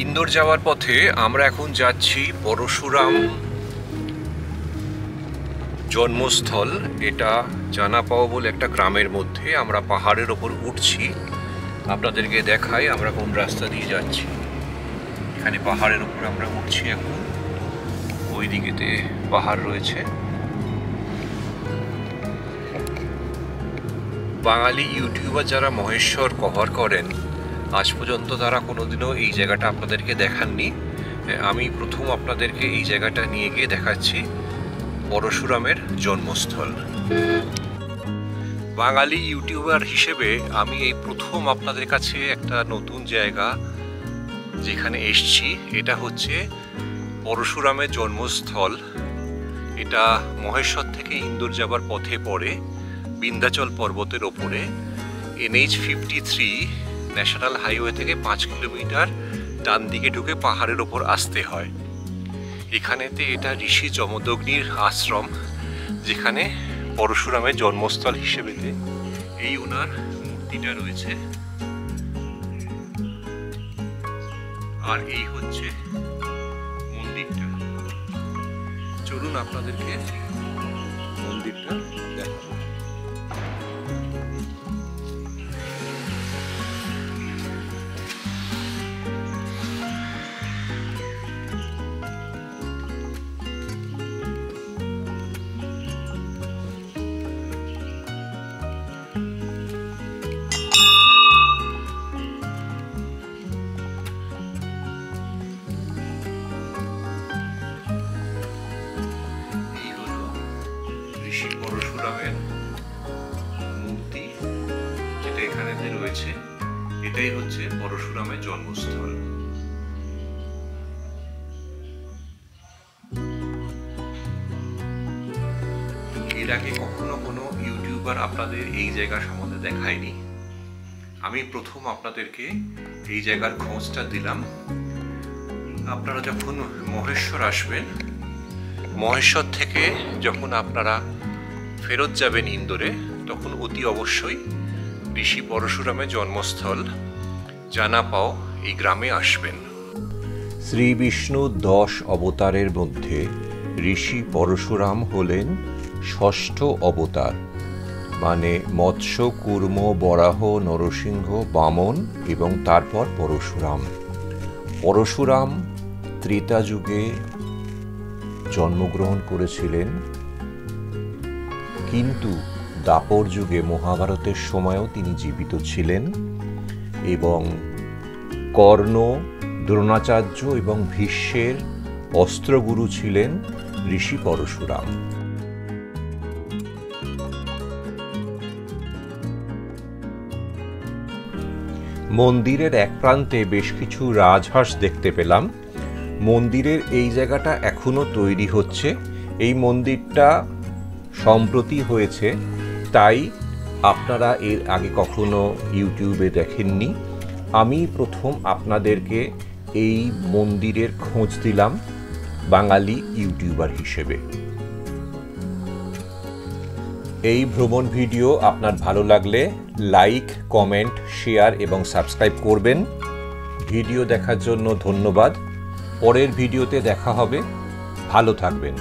ইন্দোর যাওয়ার পথে আমরা এখন যাচ্ছি পরশুরাম জন্মস্থল। এটা জানাপাও বলে একটা গ্রামের মধ্যে। আমরা পাহাড়ের ওপর উঠছি, আপনাদেরকে দেখাই আমরা কোন রাস্তা দিয়ে যাচ্ছি। এখানে পাহাড়ের উপর আমরা উঠছি এখন, ওই দিকেতে পাহাড় রয়েছে। বাঙালি ইউটিউবার যারা মহেশ্বর কভার করেন, আজ পর্যন্ত তারা কোনোদিনও এই জায়গাটা আপনাদেরকে দেখাননি। আমি প্রথম আপনাদেরকে এই জায়গাটা নিয়ে গিয়ে দেখাচ্ছি, পরশুরামের জন্মস্থল। বাঙালি ইউটিউবার হিসেবে আমি এই প্রথম আপনাদের কাছে একটা নতুন জায়গা যেখানে এসছি, এটা হচ্ছে পরশুরামের জন্মস্থল। এটা মহেশ্বর থেকে ইন্দোর যাবার পথে পড়ে, বিন্ধ্যাচল পর্বতের ওপরে। NH-53 ন্যাশনাল হাইওয়ে থেকে 5 কিলোমিটার ডান দিকে ঢুকে পাহাড়ের ওপর আসতে হয়। এখানেতে এটা ঋষি যমদগ্নির আশ্রম, যেখানে পরশুরামের জন্মস্থল হিসেবেতে এই ওনার মূর্তিটা রয়েছে। আর এই হচ্ছে মন্দিরটা। চলুন আপনাদেরকে মন্দিরটা দেখাবো। ঋষি পরশুরামের মূর্তি যেটা এখানে রয়েছে, এটাই হচ্ছে পরশুরামের জন্মস্থল। এর আগে কখনো কোনো ইউটিউবার আপনাদের এই জায়গা সম্বন্ধে দেখায়নি। আমি প্রথম আপনাদেরকে এই জায়গার খোঁজটা দিলাম। আপনারা যখন মহেশ্বর আসবেন, মহেশ্বর থেকে যখন আপনারা ফেরত যাবেন ইন্দোরে, তখন অতি অবশ্যই ঋষি পরশুরামের জন্মস্থল জানাপাও এই গ্রামে আসবেন। শ্রী বিষ্ণু 10 অবতারের মধ্যে ঋষি পরশুরাম হলেন ষষ্ঠ অবতার, মানে মৎস্য, কুর্ম, বরাহ, নরসিংহ, বামন এবং তারপর পরশুরাম। পরশুরাম ত্রেতা যুগে জন্মগ্রহণ করেছিলেন, কিন্তু দাপর যুগে মহাভারতের সময়ও তিনি জীবিত ছিলেন এবং কর্ণ, দ্রোণাচার্য এবং ভীষ্মের অস্ত্রগুরু ছিলেন ঋষি পরশুরাম। মন্দিরের এক প্রান্তে বেশ কিছু রাজহাঁস দেখতে পেলাম। মন্দিরের এই জায়গাটা এখনো তৈরি হচ্ছে। এই মন্দিরটা সম্প্রতি হয়েছে, তাই আপনারা এর আগে কখনো ইউটিউবে দেখেননি। আমি প্রথম আপনাদেরকে এই মন্দিরের খোঁজ দিলাম বাঙালি ইউটিউবার হিসেবে। এই ভ্রমণ ভিডিও আপনার ভালো লাগলে লাইক, কমেন্ট, শেয়ার এবং সাবস্ক্রাইব করবেন। ভিডিও দেখার জন্য ধন্যবাদ। পরের ভিডিওতে দেখা হবে। ভালো থাকবেন।